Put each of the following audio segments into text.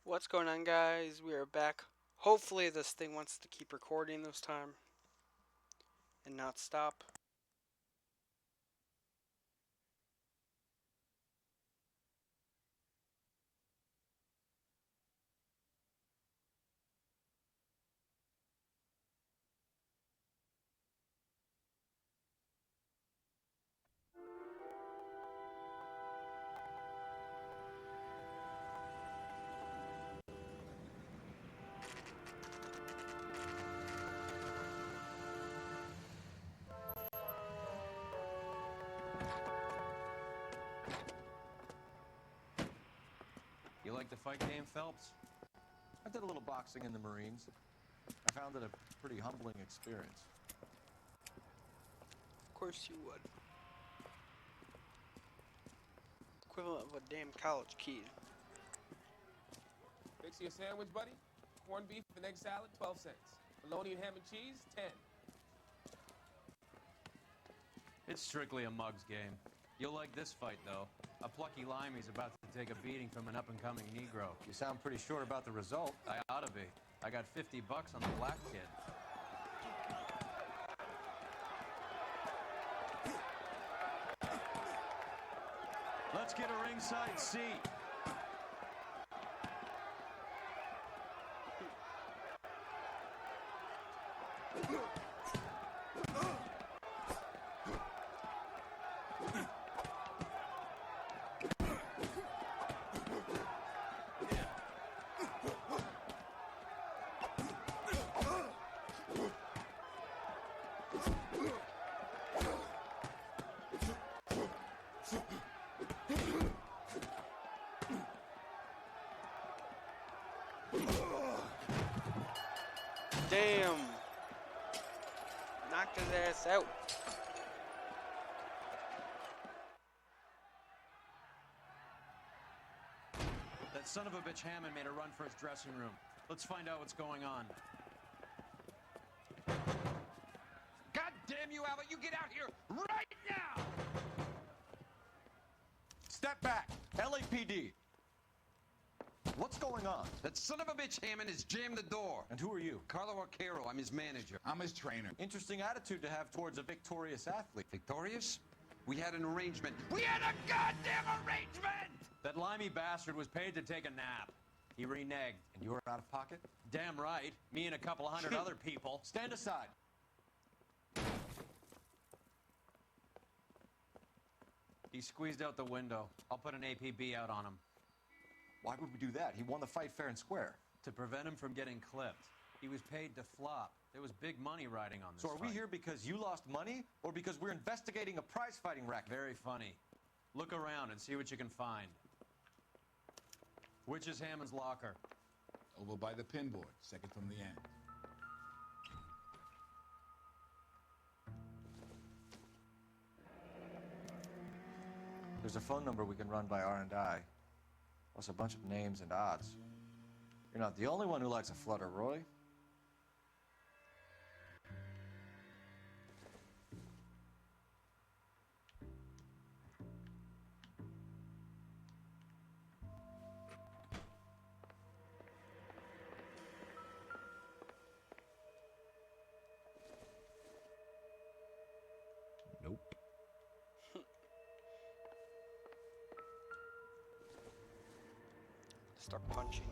What's going on, guys? We are back. Hopefully this thing wants to keep recording this time and not stop. You like the fight game, Phelps? I did a little boxing in the Marines. I found it a pretty humbling experience. Of course you would. Equivalent of a damn college kid. Fix you a sandwich, buddy? Corned beef and egg salad, 12 cents. Bologna and ham and cheese, 10. It's strictly a mug's game. You'll like this fight, though. A plucky limey's about to take a beating from an up-and-coming Negro. You sound pretty sure about the result. I ought to be. I got $50 on the black kid. Let's get a ringside seat. Damn! Knocked his ass out. That son of a bitch Hammond made a run for his dressing room. Let's find out what's going on. God damn you, Albert! You get out here right now! Step back! LAPD! What's going on? That son of a bitch Hammond has jammed the door. And who are you? Carlo Arcaro, I'm his manager. I'm his trainer. Interesting attitude to have towards a victorious athlete. Victorious? We had an arrangement. We had a goddamn arrangement! That limey bastard was paid to take a nap. He reneged. And you were out of pocket? Damn right. Me and a couple hundred other people. Stand aside. He squeezed out the window. I'll put an APB out on him. Why would we do that? He won the fight fair and square. To prevent him from getting clipped. He was paid to flop. There was big money riding on this So are we fight. here because you lost money, or because we're investigating a prize-fighting racket? Very funny. Look around and see what you can find. Which is Hammond's locker? Over by the pinboard, second from the end. There's a phone number we can run by R&I. Plus a bunch of names and odds. You're not the only one who likes a flutter, Roy. Nope. Start punching.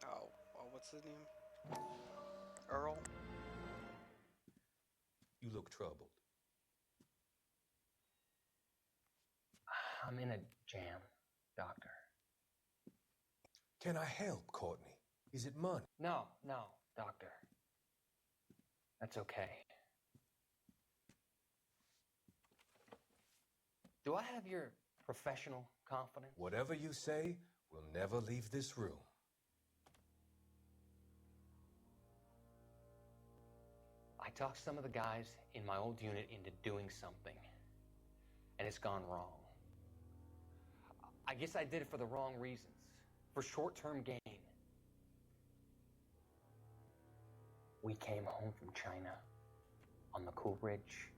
Oh, what's his name? Earl? You look troubled. I'm in a jam, doctor. Can I help, Courtney? Is it money? No, doctor. That's okay. Do I have your professional confidence? Whatever you say, we'll never leave this room. I talked some of the guys in my old unit into doing something, and it's gone wrong. I guess I did it for the wrong reasons, for short-term gain. We came home from China on the Cool Ridge.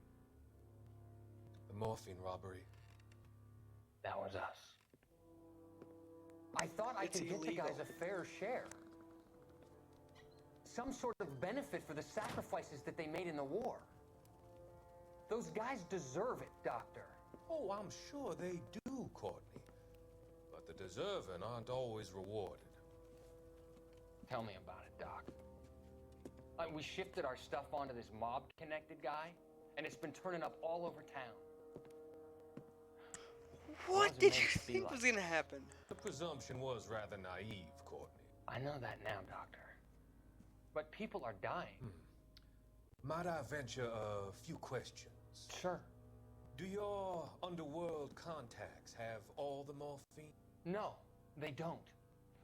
The morphine robbery. That was us. I I thought I It's could get the illegal. guys a fair share. Some sort of benefit for the sacrifices that they made in the war. Those guys deserve it, Doctor. Oh, I'm sure they do, Courtney. But the deserving aren't always rewarded. Tell me about it, Doc. We shifted our stuff onto this mob-connected guy, and it's been turning up all over town. What wasn't did meant you to be think like was gonna happen? The presumption was rather naive, Courtney. I know that now, Doctor. But people are dying. Might I venture a few questions? Sure. Do your underworld contacts have all the morphine? No, they don't.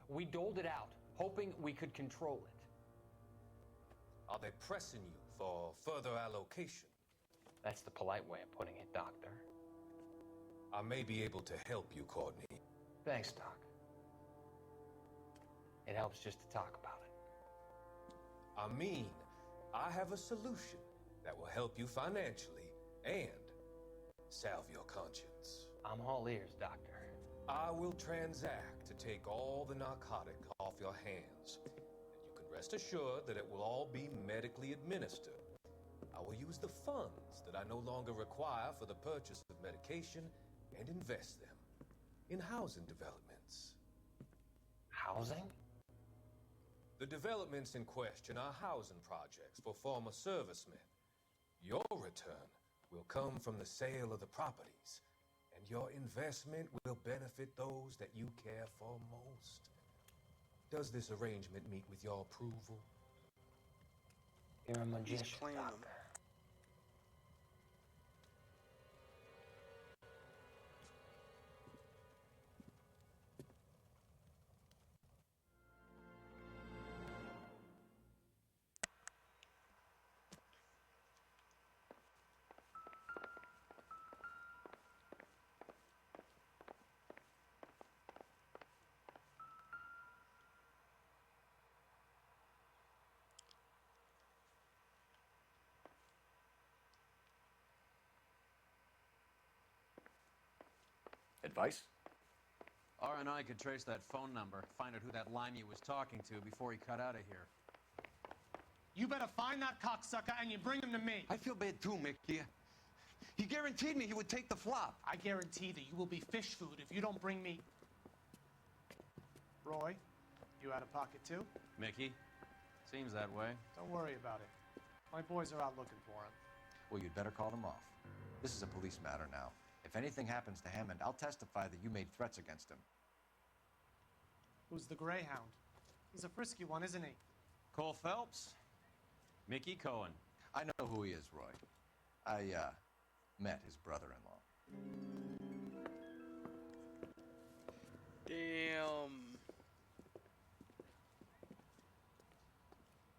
We doled it out, hoping we could control it. Are they pressing you for further allocation? That's the polite way of putting it, Doctor. I may be able to help you, Courtney. Thanks, Doc. It helps just to talk about it. I mean, I have a solution that will help you financially and salve your conscience. I'm all ears, Doctor. I will transact to take all the narcotic off your hands, and you can rest assured that it will all be medically administered. I will use the funds that I no longer require for the purchase of medication and invest them in housing developments. Housing? The developments in question are housing projects for former servicemen. Your return will come from the sale of the properties, and your investment will benefit those that you care for most. Does this arrangement meet with your approval? You're a magician, playing 'em. Doctor. Advice? R&I could trace that phone number, find out who that limey was talking to before he cut out of here. You better find that cocksucker and you bring him to me. I feel bad too, Mickey. He guaranteed me he would take the flop. I guarantee that you will be fish food if you don't bring me... Roy, you out of pocket too? Mickey? Seems that way. Don't worry about it. My boys are out looking for him. Well, you'd better call them off. This is a police matter now. If anything happens to Hammond, I'll testify that you made threats against him. Who's the Greyhound? He's a frisky one, isn't he? Cole Phelps? Mickey Cohen. I know who he is, Roy. I, met his brother-in-law. Damn.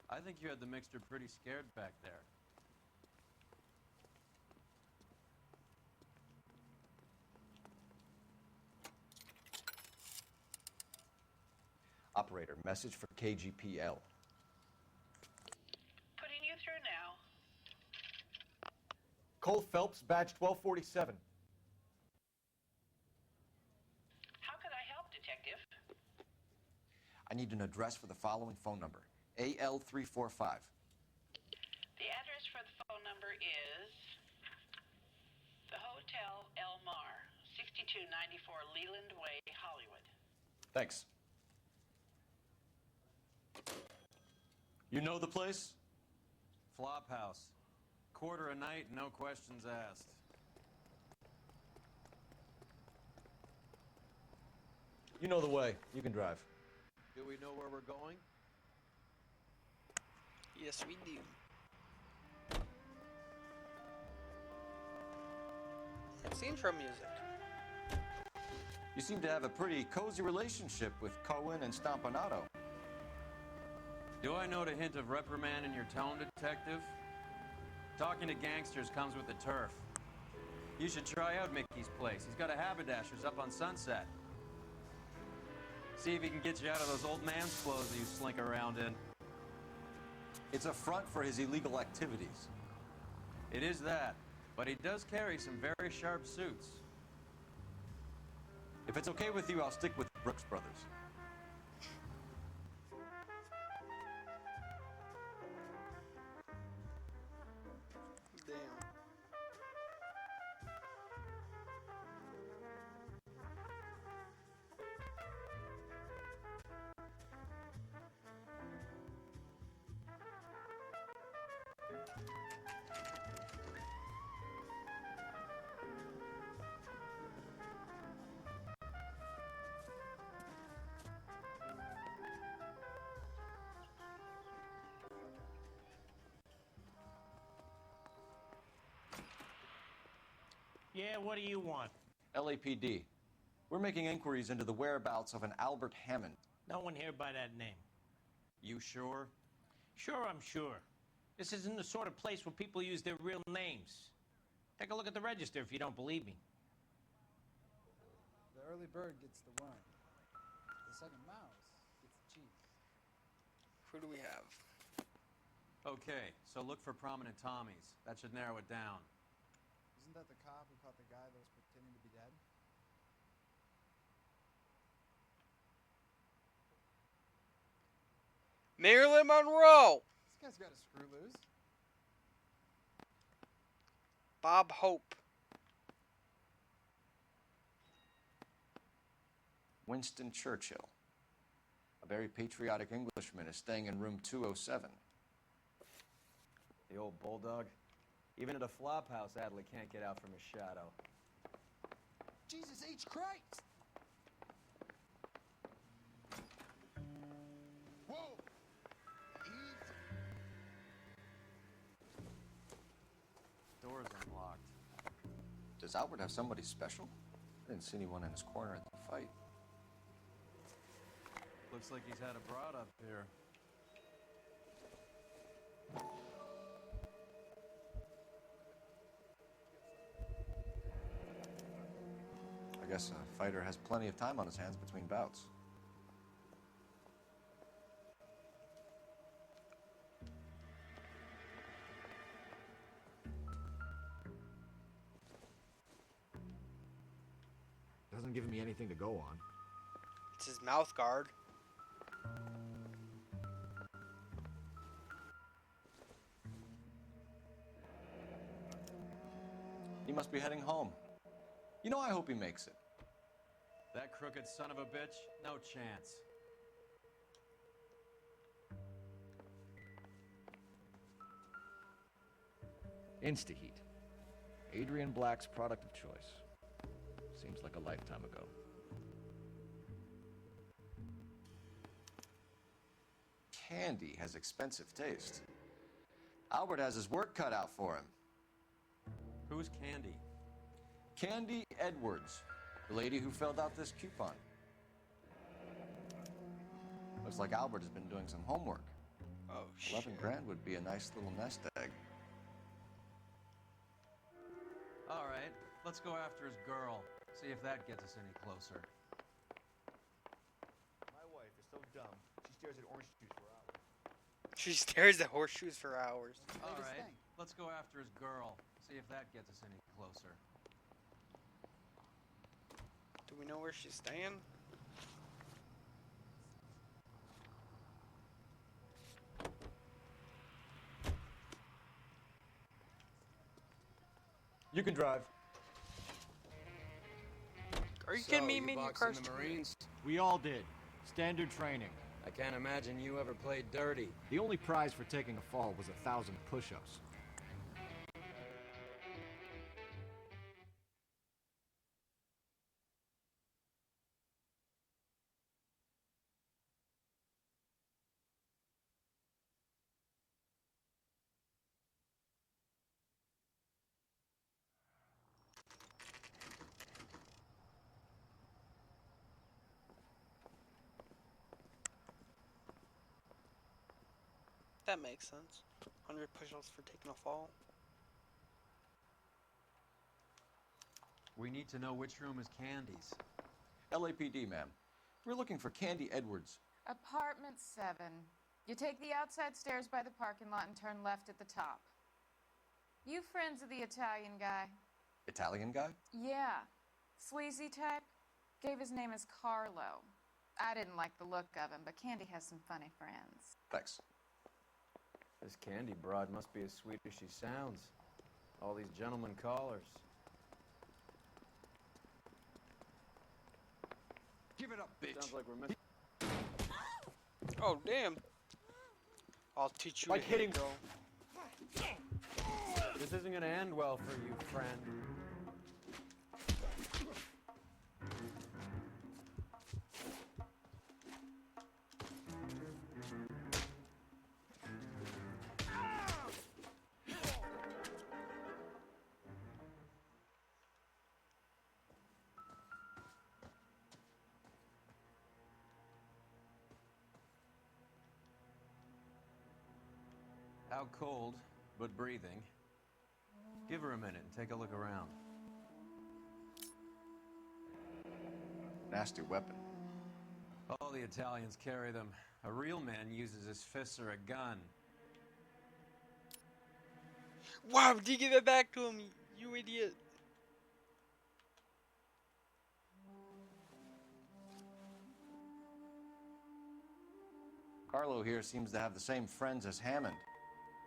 I think you had the mixture pretty scared back there. Operator, message for KGPL. Putting you through now. Cole Phelps, badge 1247. How could I help, Detective? I need an address for the following phone number. AL345. The address for the phone number is the Hotel El Mar, 6294 Leland Way, Hollywood. Thanks. You know the place? Flop house. Quarter a night, no questions asked. You know the way. You can drive. Do we know where we're going? Yes, we do. It's intro music. You seem to have a pretty cozy relationship with Cohen and Stompanato. Do I note a hint of reprimand in your tone, Detective? Talking to gangsters comes with the turf. You should try out Mickey's place. He's got a haberdasher's up on Sunset. See if he can get you out of those old man's clothes that you slink around in. It's a front for his illegal activities. It is that, but he does carry some very sharp suits. If it's okay with you, I'll stick with Brooks Brothers. Yeah, what do you want? LAPD. We're making inquiries into the whereabouts of an Albert Hammond. No one here by that name. You sure? Sure, I'm sure. This isn't the sort of place where people use their real names. Take a look at the register if you don't believe me. The early bird gets the worm. The second mouse gets the cheese. Who do we have? Okay, so look for prominent Tommies. That should narrow it down. Isn't that the cop who caught the guy that was pretending to be dead? Marilyn Monroe! This guy's got a screw loose. Bob Hope. Winston Churchill. A very patriotic Englishman is staying in room 207. The old bulldog. Even at a flop house, Adley can't get out from his shadow. Jesus H. Christ! Whoa! Door's unlocked. Does Albert have somebody special? I didn't see anyone in his corner at the fight. Looks like he's had a broad up here. I guess a fighter has plenty of time on his hands between bouts. Doesn't give me anything to go on. It's his mouth guard. He must be heading home. You know, I hope he makes it. That crooked son of a bitch? No chance. Instaheat. Adrian Black's product of choice. Seems like a lifetime ago. Candy has expensive taste. Albert has his work cut out for him. Who's Candy? Candy Edwards, the lady who filled out this coupon. Looks like Albert has been doing some homework. Oh, 11 grand would be a nice little nest egg. All right, let's go after his girl. See if that gets us any closer. My wife is so dumb, she stares at orange juice for hours. She stares at horseshoes for hours. All right, let's go after his girl. See if that gets us any closer. Do we know where she's staying? You can drive. Are you kidding me? You made your car in the Marines? We all did. Standard training. I can't imagine you ever played dirty. The only prize for taking a fall was 1,000 push-ups. That makes sense. 100 push-ups for taking a fall. We need to know which room is Candy's. LAPD, ma'am. We're looking for Candy Edwards. Apartment 7. You take the outside stairs by the parking lot and turn left at the top. You friends of the Italian guy? Italian guy? Yeah. Sleazy type? Gave his name as Carlo. I didn't like the look of him, but Candy has some funny friends. Thanks. This Candy broad must be as sweet as she sounds. All these gentlemen callers. Give it up, bitch. Sounds like we're missing. Oh, damn. I'll teach you Like to hit, hitting- girl. This isn't gonna end well for you, friend. Out cold, but breathing. Give her a minute and take a look around. Nasty weapon. All the Italians carry them. A real man uses his fists or a gun. Wow, did you give it back to him, you idiot? Carlo here seems to have the same friends as Hammond.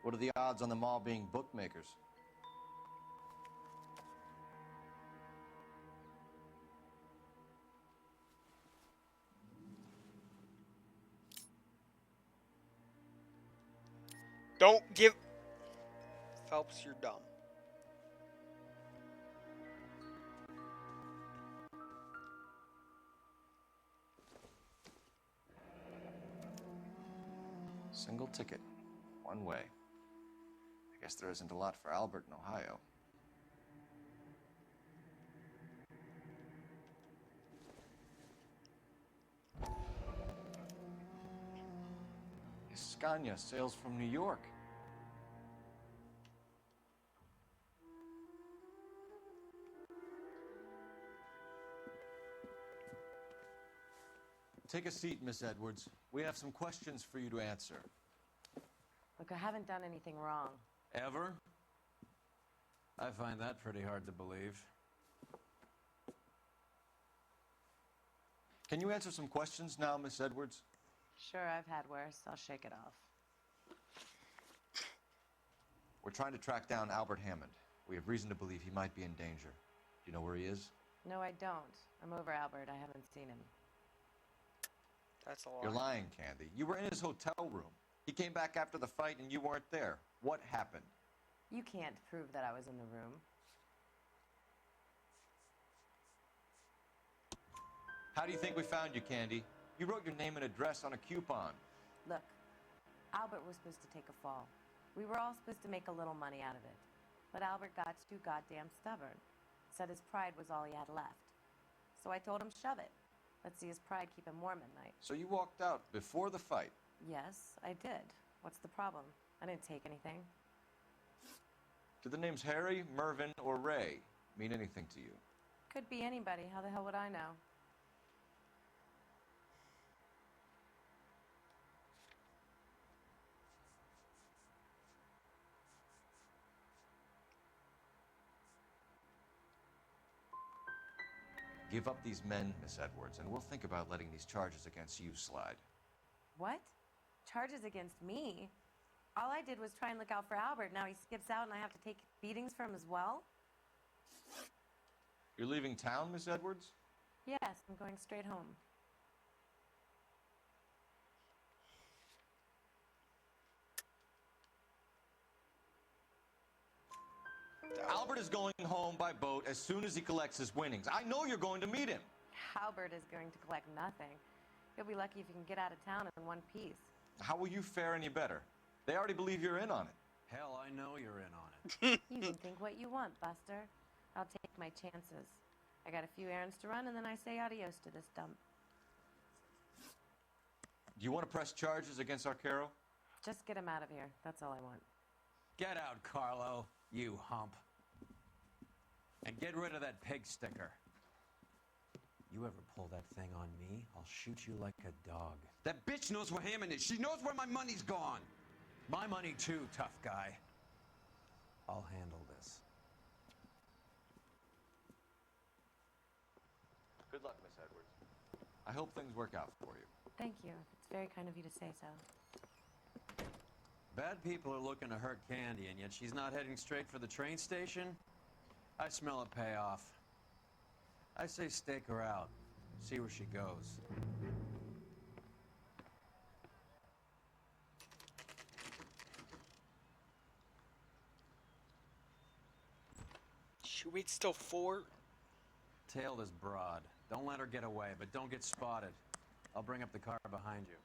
What are the odds on them all being bookmakers? Don't give... Phelps, you're dumb. Single ticket, one way. I guess there isn't a lot for Albert in Ohio. Scania sails from New York. Take a seat, Miss Edwards. We have some questions for you to answer. Look, I haven't done anything wrong. Ever? I find that pretty hard to believe. Can you answer some questions now, Miss Edwards? Sure, I've had worse. I'll shake it off. We're trying to track down Albert Hammond. We have reason to believe he might be in danger. Do you know where he is? No, I don't. I'm over Albert. I haven't seen him. That's a lie. You're lying, Candy. You were in his hotel room. He came back after the fight and you weren't there. What happened? You can't prove that I was in the room. How do you think we found you, Candy? You wrote your name and address on a coupon. Look, Albert was supposed to take a fall. We were all supposed to make a little money out of it. But Albert got too goddamn stubborn. Said his pride was all he had left. So I told him, shove it. Let's see his pride keep him warm at night. So you walked out before the fight? Yes, I did. What's the problem? I didn't take anything. Do the names Harry, Mervyn, or Ray mean anything to you? Could be anybody. How the hell would I know? Give up these men, Miss Edwards, and we'll think about letting these charges against you slide. What? Charges against me? All I did was try and look out for Albert. Now he skips out and I have to take beatings for him as well? You're leaving town, Miss Edwards? Yes, I'm going straight home. Albert is going home by boat as soon as he collects his winnings. I know you're going to meet him. Albert is going to collect nothing. He'll be lucky if he can get out of town in one piece. How will you fare any better? They already believe you're in on it. Hell, I know you're in on it. You can think what you want, Buster. I'll take my chances. I got a few errands to run, and then I say adios to this dump. Do you want to press charges against Arcaro? Just get him out of here. That's all I want. Get out, Carlo, you hump. And get rid of that pig sticker. You ever pull that thing on me, I'll shoot you like a dog. That bitch knows where Hammond is. She knows where my money's gone. My money too, tough guy. I'll handle this. Good luck, Miss Edwards. I hope things work out for you. Thank you. It's very kind of you to say so. Bad people are looking to hurt Candy, and yet she's not heading straight for the train station? I smell a payoff. I say stake her out. See where she goes. Should we wait till 4? Tail this broad. Don't let her get away, but don't get spotted. I'll bring up the car behind you.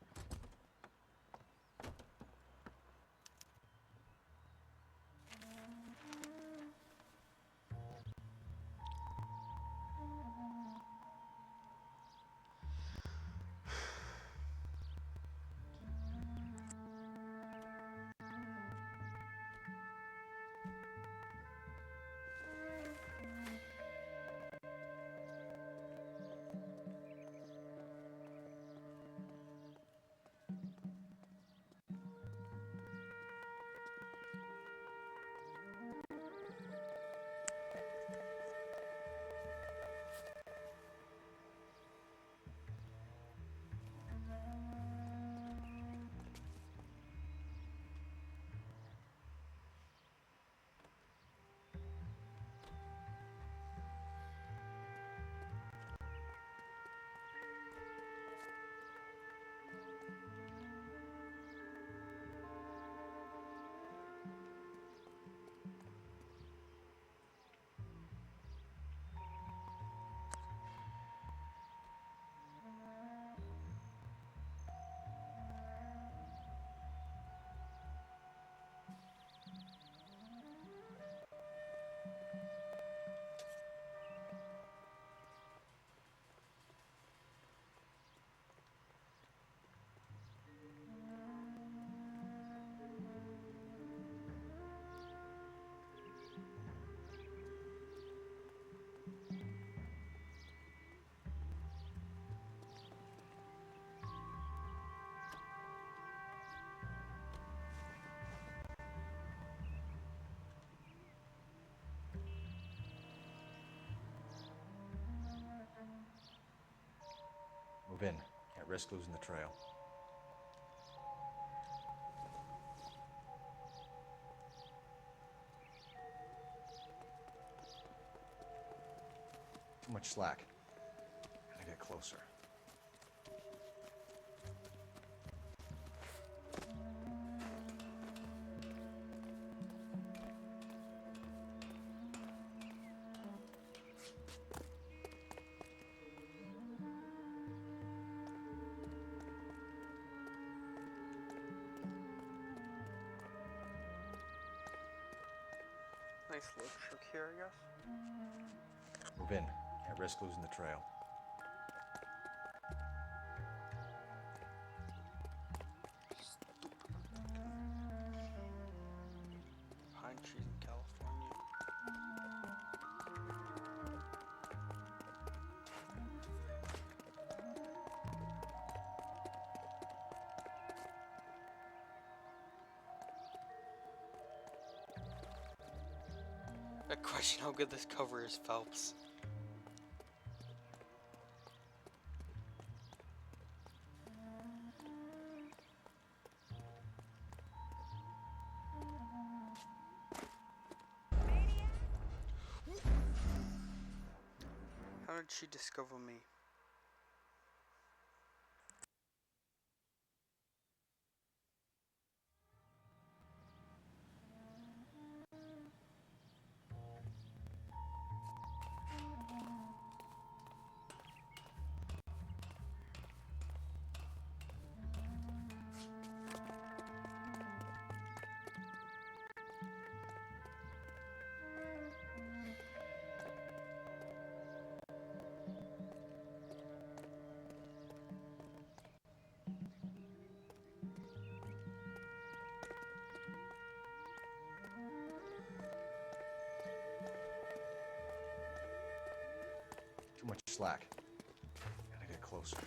Move in. Can't risk losing the trail. Too much slack. Gotta get closer. Nice little trick here, I guess. Move in. Can't risk losing the trail. Pine trees in California. I question how good this cover is, Phelps. How did she discover me? Too much slack. Gotta get closer.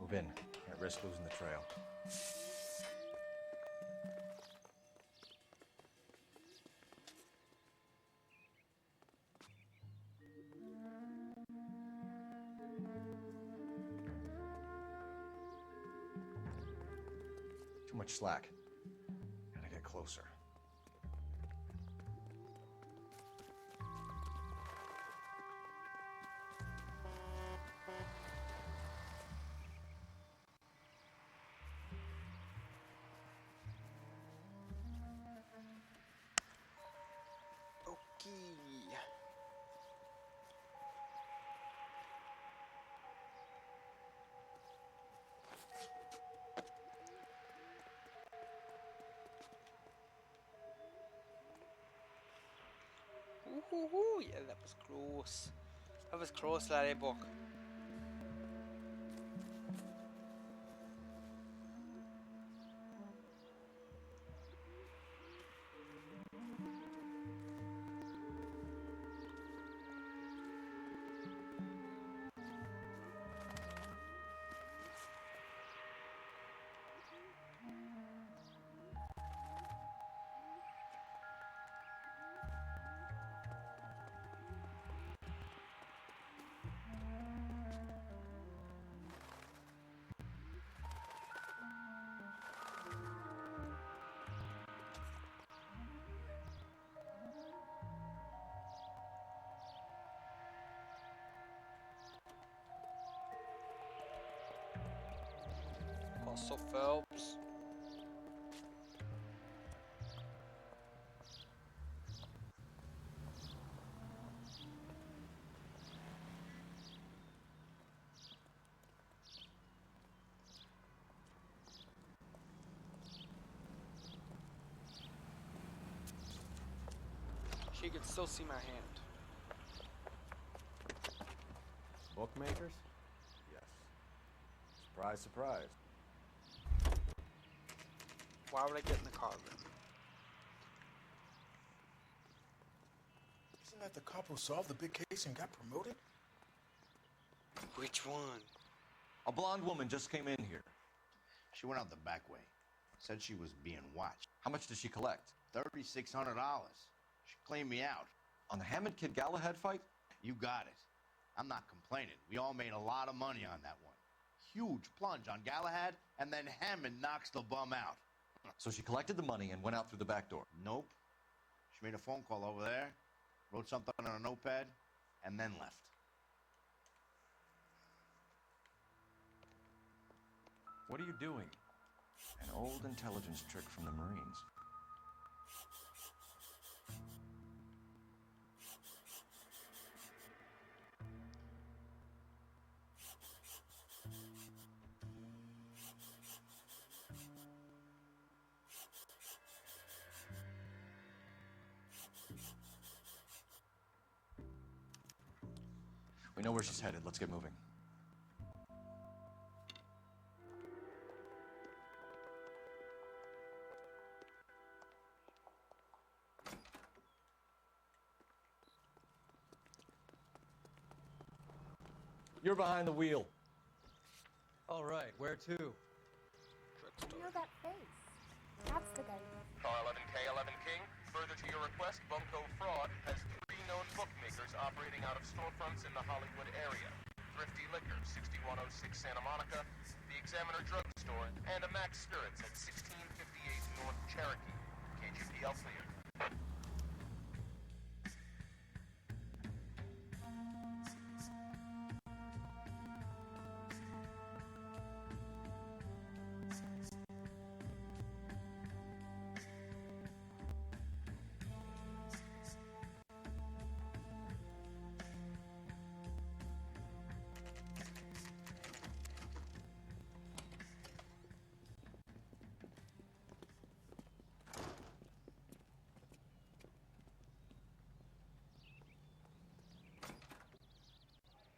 Move in. Can't risk losing the trail. Too much slack. Gotta get closer. Okay. Ooh, yeah, that was close. That was close, laddie book. Also Phelps. She can still see my hand. Bookmakers? Yes. Surprise, surprise. Why would I get in the car then? Isn't that the cop who solved the big case and got promoted? Which one? A blonde woman just came in here. She went out the back way. Said she was being watched. How much did she collect? $3,600. She cleaned me out. On the Hammond Kid Galahad fight? You got it. I'm not complaining. We all made a lot of money on that one. Huge plunge on Galahad, and then Hammond knocks the bum out. So she collected the money and went out through the back door? Nope. She made a phone call over there, wrote something on a notepad, and then left. What are you doing? An old intelligence trick from the Marines. We know where she's headed. Let's get moving. You're behind the wheel. All right, where to? You know that face? That's the guy. Car 11K, 11 King. Further to your request, Bunko Fraud has 3 known bookmakers operating out of storefronts in the Hollywood area. Thrifty Liquor, 6106 Santa Monica, the Examiner Drugstore, and a Max Spirits at 1658 North Cherokee. KGPL clear.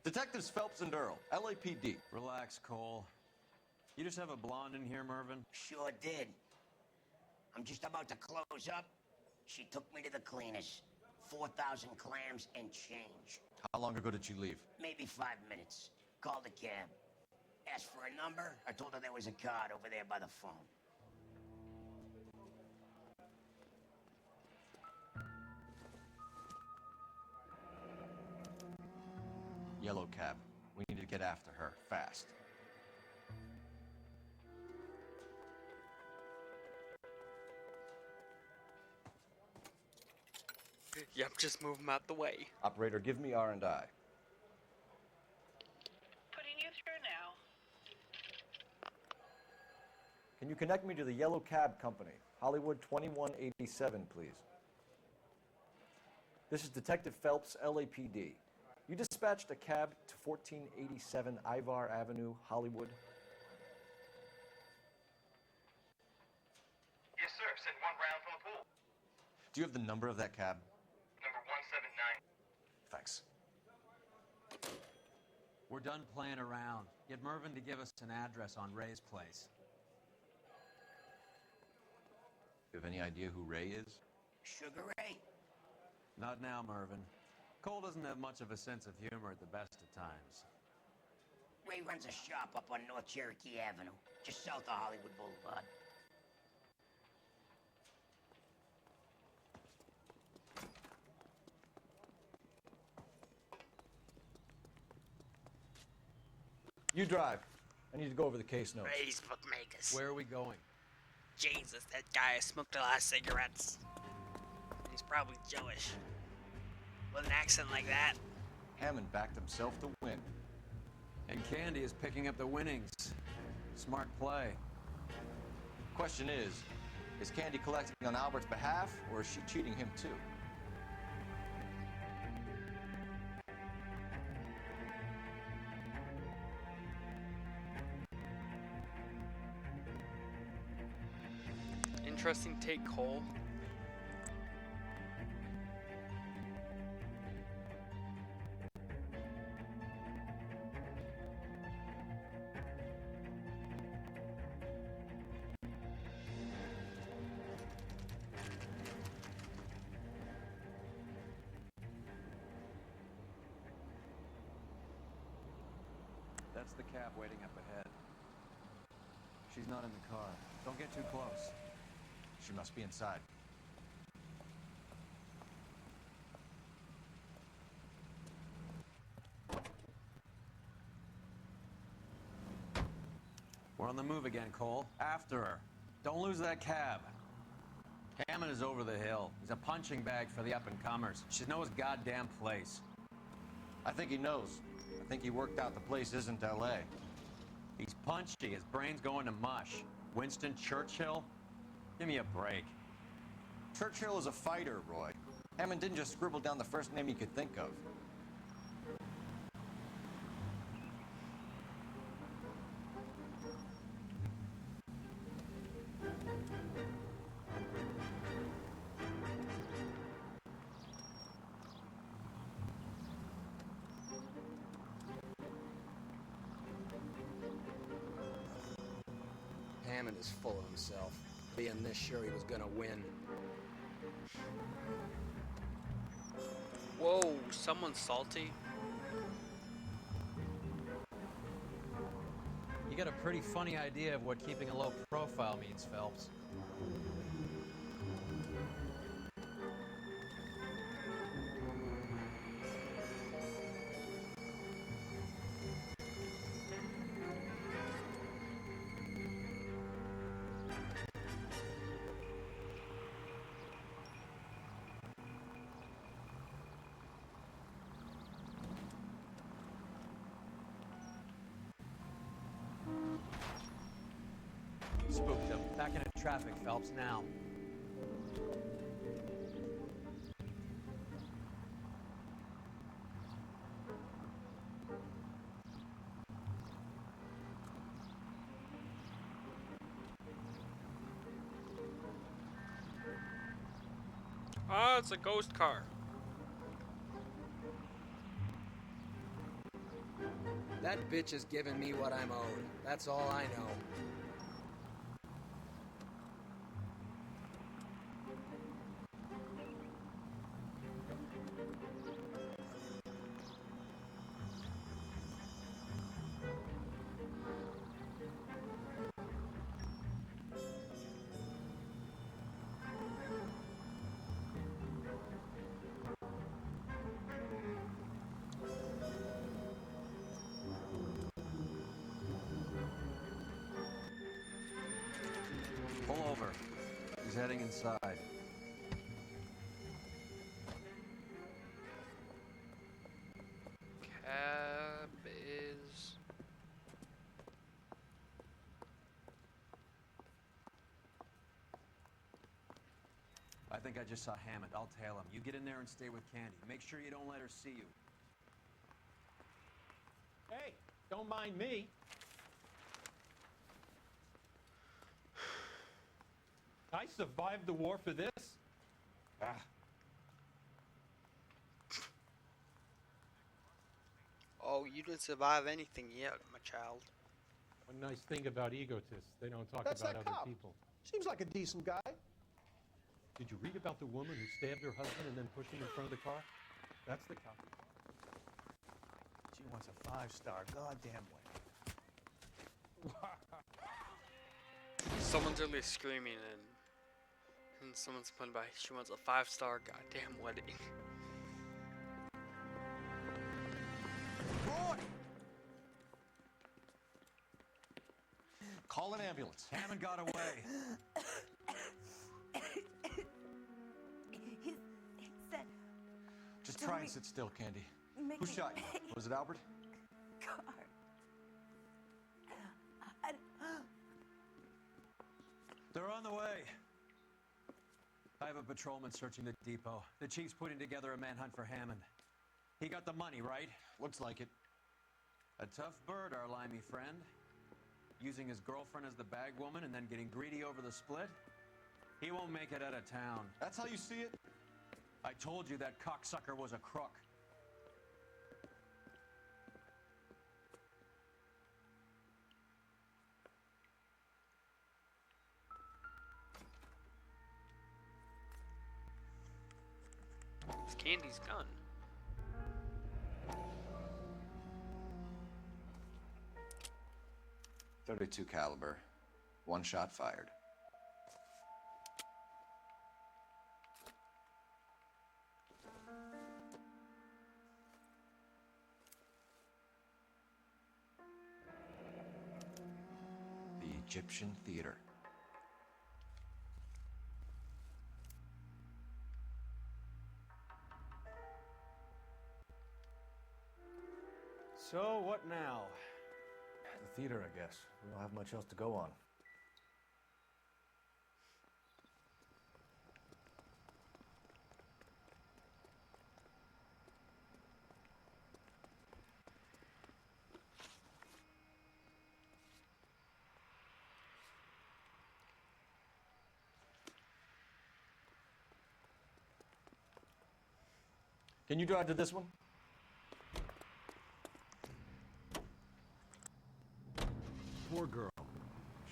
Detectives Phelps and Earl, LAPD. Relax, Cole. You just have a blonde in here, Mervyn? Sure did. I'm just about to close up. She took me to the cleaners. 4,000 clams and change. How long ago did she leave? Maybe 5 minutes. Called a cab. Asked for a number. I told her there was a card over there by the phone. Yellow cab. We need to get after her, fast. Yep, just move them out the way. Operator, give me R&I. Putting you through now. Can you connect me to the Yellow Cab Company? Hollywood 2187, please. This is Detective Phelps, LAPD. You dispatched a cab to 1487 Ivar Avenue, Hollywood. Yes, sir. Sent one round from the pool. Do you have the number of that cab? Number 179. Thanks. We're done playing around. Get Mervyn to give us an address on Ray's place. You have any idea who Ray is? Sugar Ray? Not now, Mervyn. Cole doesn't have much of a sense of humor at the best of times. Ray runs a shop up on North Cherokee Avenue, just south of Hollywood Boulevard. You drive. I need to go over the case notes. Ray's bookmakers. Where are we going? Jesus, that guy smoked a lot of cigarettes. He's probably Jewish. With an accent like that. Hammond backed himself to win. And Candy is picking up the winnings. Smart play. Question is Candy collecting on Albert's behalf, or is she cheating him too? Interesting take, Cole. That's the cab waiting up ahead. She's not in the car. Don't get too close. She must be inside. We're on the move again, Cole. After her. Don't lose that cab. Hammond is over the hill. He's a punching bag for the up-and-comers. Should know his goddamn place. I think he knows. I think he worked out the place isn't L.A. He's punchy. His brain's going to mush. Winston Churchill? Give me a break. Churchill is a fighter, Roy. Hammond didn't just scribble down the first name he could think of. Hammond is full of himself, being this sure he was gonna win. Whoa, someone's salty. You got a pretty funny idea of what keeping a low profile means, Phelps. Spooked him. Back into traffic, Phelps, now. Ah, it's a ghost car. That bitch is giving me what I'm owed. That's all I know. Pull over. He's heading inside. Cab is... I think I just saw Hammond. I'll tail him. You get in there and stay with Candy. Make sure you don't let her see you. Hey, don't mind me. I survived the war for this. Ah. Oh, you didn't survive anything yet, my child. One nice thing about egotists, they don't talk That's about that other cop. people. Seems like a decent guy. Did you read about the woman who stabbed her husband and then pushed him in front of the car? That's the cop. She wants a 5-star goddamn way. Someone's really screaming and someone's putting by, she wants a 5-star goddamn wedding. Roy! Call an ambulance. Hammond got away. He said... Just try and sit still, Candy. Who shot you? Was it Albert? Car. They're on the way. I have a patrolman searching the depot. The chief's putting together a manhunt for Hammond. He got the money, right? Looks like it. A tough bird, our limey friend. Using his girlfriend as the bag woman and then getting greedy over the split. He won't make it out of town. That's how you see it? I told you that cocksucker was a crook. It's Candy's gun. .32 caliber. One shot fired. The Egyptian Theater. So, what now? The theater, I guess. We don't have much else to go on. Can you drive to this one? Poor girl.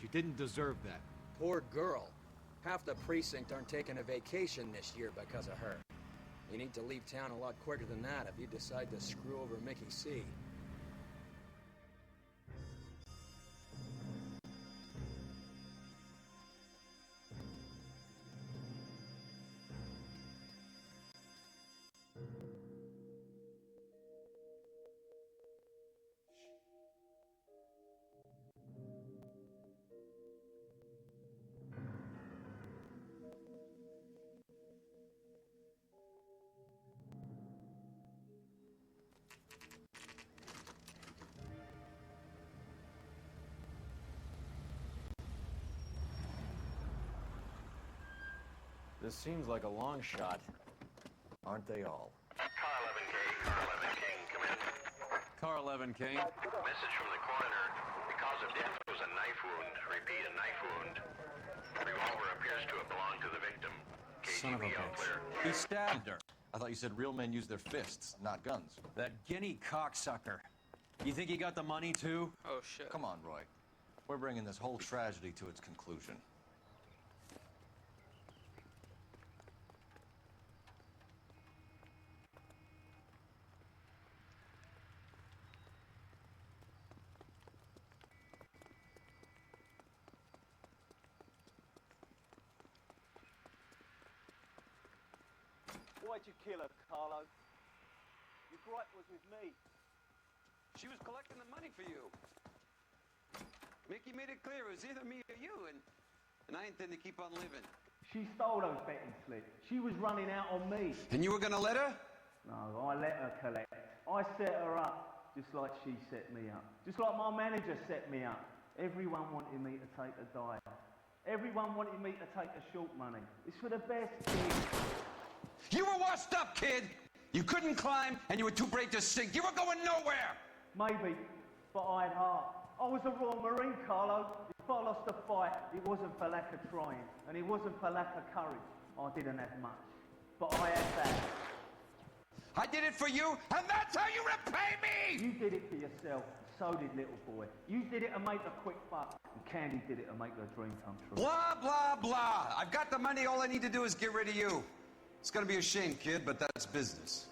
She didn't deserve that. Poor girl. Half the precinct aren't taking a vacation this year because of her. You need to leave town a lot quicker than that if you decide to screw over Mickey C. This seems like a long shot. Aren't they all? Car 11 King. Message from the coroner. The cause of death was a knife wound. Repeat, a knife wound. Revolver appears to have belonged to the victim. Son of a KGB out bitch. clear. He stabbed her. I thought you said real men use their fists, not guns. That guinea cocksucker. You think he got the money too? Oh shit. Come on, Roy. We're bringing this whole tragedy to its conclusion. Why'd you kill her, Carlo? Your gripe was with me. She was collecting the money for you. Mickey made it clear it was either me or you, and I intend to keep on living. She stole those betting slips. She was running out on me. And you were gonna let her? No, I let her collect. I set her up, just like she set me up. Just like my manager set me up. Everyone wanted me to take a dive. Everyone wanted me to take a short money. It's for the best kid. You were washed up, kid! You couldn't climb, and you were too brave to sink. You were going nowhere! Maybe, but I had heart. I was a Royal Marine, Carlo. If I lost a fight, it wasn't for lack of trying, and it wasn't for lack of courage. I didn't have much, but I had that. I did it for you, and that's how you repay me! You did it for yourself, so did little boy. You did it to make a quick buck, and Candy did it to make her dream come true. Blah, blah, blah. I've got the money. All I need to do is get rid of you. It's gonna be a shame, kid, but that's business.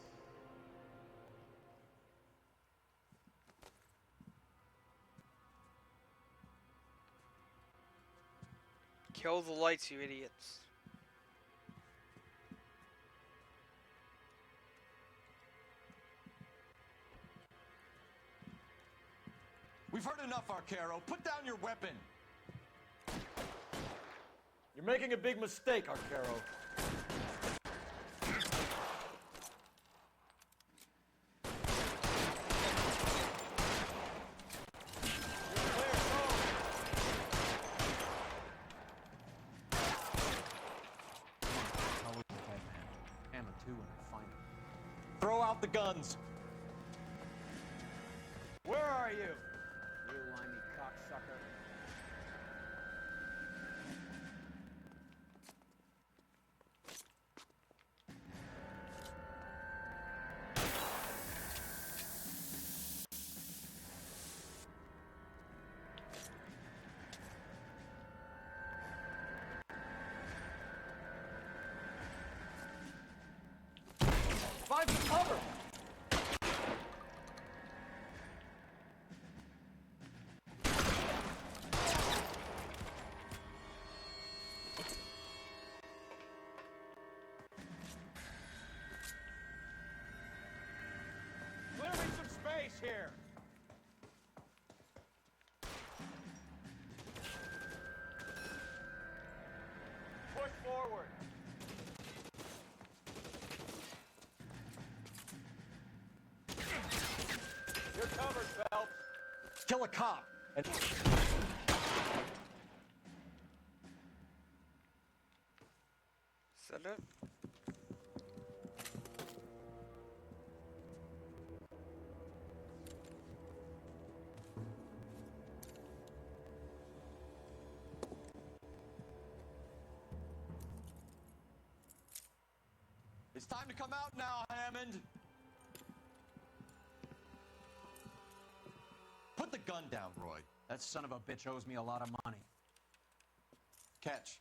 Kill the lights, you idiots. We've heard enough, Arcaro. Put down your weapon. You're making a big mistake, Arcaro. Throw out the guns. Where are you? You limey cocksucker. Find cover! here. Push forward. You're covered, Phelps. Kill a cop. And Is that it? it's time to come out now, Hammond. Put the gun down, Roy. That son of a bitch owes me a lot of money. Catch.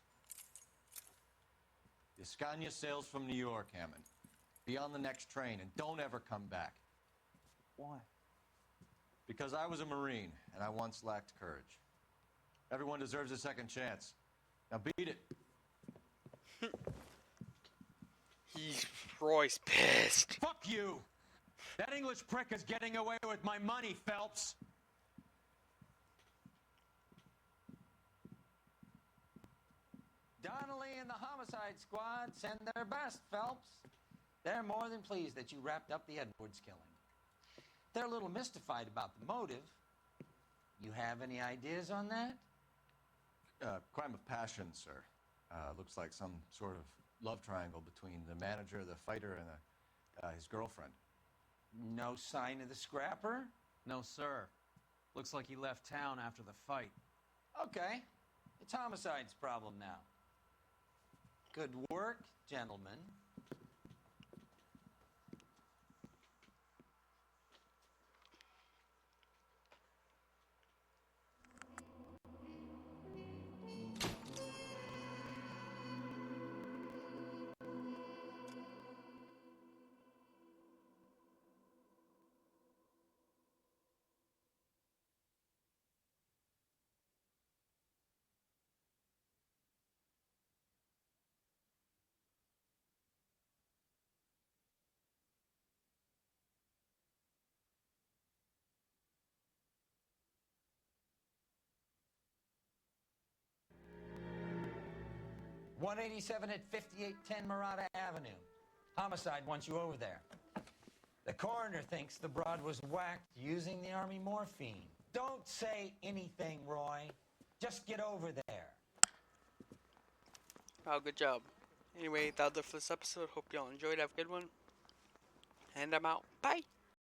The Scania sails from New York, Hammond. Be on the next train and don't ever come back. Why? Because I was a Marine and I once lacked courage. Everyone deserves a second chance. Now beat it. Roy's pissed. Fuck you! That English prick is getting away with my money, Phelps. Donnelly and the homicide squad send their best, Phelps. They're more than pleased that you wrapped up the Edwards killing. They're a little mystified about the motive. You have any ideas on that? Crime of passion, sir. Looks like some sort of love triangle between the manager, the fighter, and his girlfriend. No sign of the scrapper? No, sir. Looks like he left town after the fight. Okay. It's homicide's problem now. Good work, gentlemen. .187 at 5810 Murata Avenue. Homicide wants you over there. The coroner thinks the broad was whacked using the army morphine. Don't say anything, Roy. Just get over there. Oh, good job. Anyway, that'll do it for this episode. Hope y'all enjoyed. Have a good one. And I'm out. Bye.